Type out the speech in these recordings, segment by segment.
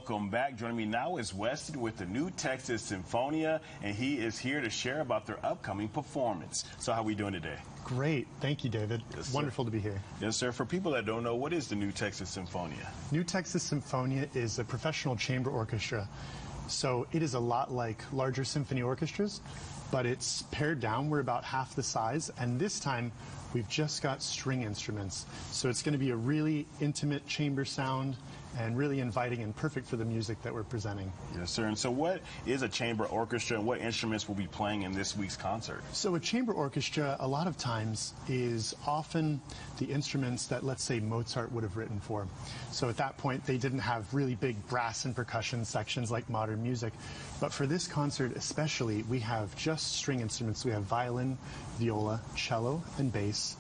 welcome back. Joining me now is Weston with the New Texas Sinfonia, and he is here to share about their upcoming performance. So how are we doing today? Great. Thank you, David. Yes, wonderful to be here. Yes, sir. For people that don't know, what is the New Texas Sinfonia? New Texas Sinfonia is a professional chamber orchestra. So it is a lot like larger symphony orchestras, but it's pared down. We're about half the size, and this time we've just got string instruments. So it's going to be a really intimate chamber sound and really inviting and perfect for the music that we're presenting. Yes, sir. And so what is a chamber orchestra, and what instruments will be playing in this week's concert? So a chamber orchestra, a lot of times, is often the instruments that, let's say, Mozart would have written for. So at that point, they didn't have really big brass and percussion sections like modern music. But for this concert especially, we have just string instruments. We have violin, viola, cello, and bass.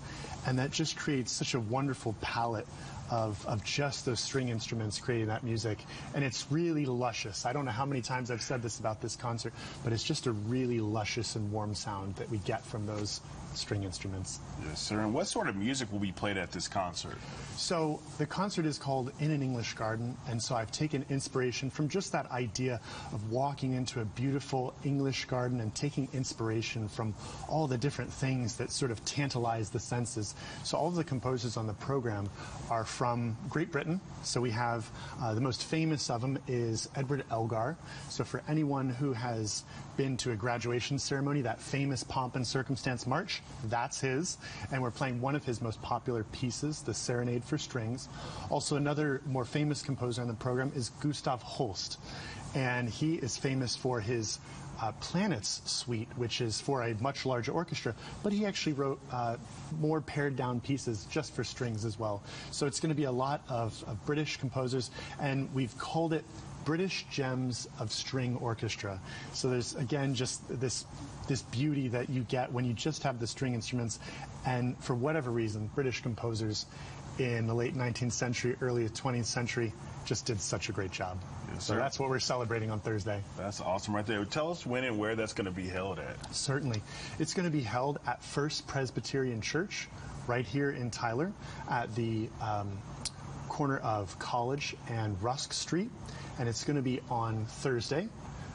And that just creates such a wonderful palette of just those string instruments creating that music. And it's really luscious. I don't know how many times I've said this about this concert, but it's just a really luscious and warm sound that we get from those string instruments. Yes, sir. And what sort of music will be played at this concert? So the concert is called In an English Garden, and so I've taken inspiration from just that idea of walking into a beautiful English garden and taking inspiration from all the different things that sort of tantalize the senses. So all of the composers on the program are from Great Britain. So we have the most famous of them is Edward Elgar. So for anyone who has been to a graduation ceremony, that famous Pomp and Circumstance March, that's his. And we're playing one of his most popular pieces, the Serenade for Strings. Also another more famous composer on the program is Gustav Holst. And he is famous for his Planets Suite, which is for a much larger orchestra, but he actually wrote more pared down pieces just for strings as well. So it's going to be a lot of British composers, and we've called it British Gems of String Orchestra. So there's, again, just this beauty that you get when you just have the string instruments, and for whatever reason, British composers in the late 19th century, early 20th century just did such a great job. Yes, so that's what we're celebrating on Thursday. That's awesome right there. Tell us when and where that's going to be held at. Certainly. It's going to be held at First Presbyterian Church right here in Tyler at the corner of College and Rusk Street, and it's going to be on Thursday,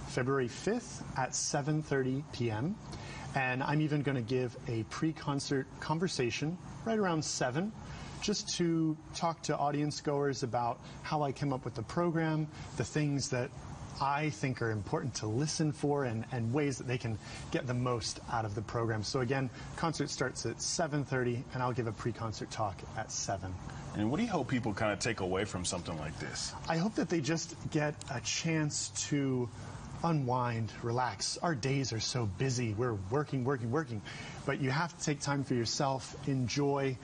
February 5th at 7:30 p.m. And I'm even going to give a pre-concert conversation right around 7, just to talk to audience goers about how I came up with the program, the things that I think are important to listen for, and ways that they can get the most out of the program. So again, concert starts at 7:30, and I'll give a pre-concert talk at 7. And what do you hope people kind of take away from something like this? I hope that they just get a chance to unwind, relax. Our days are so busy. We're working. But you have to take time for yourself, enjoy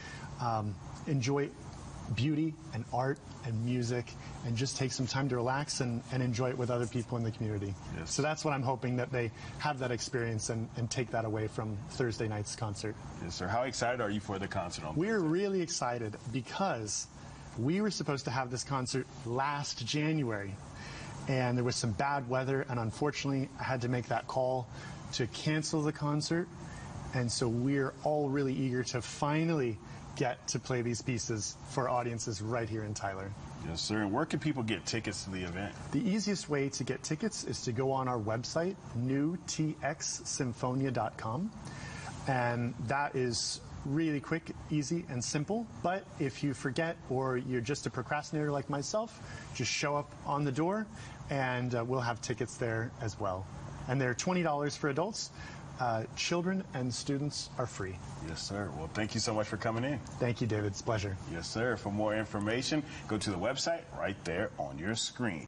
beauty and art and music, and just take some time to relax and enjoy it with other people in the community. Yes. So that's what I'm hoping, that they have that experience and take that away from Thursday night's concert. Yes, sir. How excited are you for the concert on We're Thursday? really excited because we were supposed to have this concert last January, and there was some bad weather, and unfortunately I had to make that call to cancel the concert. And so we're all really eager to finally get to play these pieces for audiences right here in Tyler. Yes, sir. And where can people get tickets to the event? The easiest way to get tickets is to go on our website, newtxsymphonia.com. And that is really quick, easy, and simple. But if you forget, or you're just a procrastinator like myself, just show up on the door, and we'll have tickets there as well. And they're $20 for adults. Children and students are free. Yes, sir. Well, thank you so much for coming in. Thank you, David. It's a pleasure. Yes, sir. For more information, go to the website right there on your screen.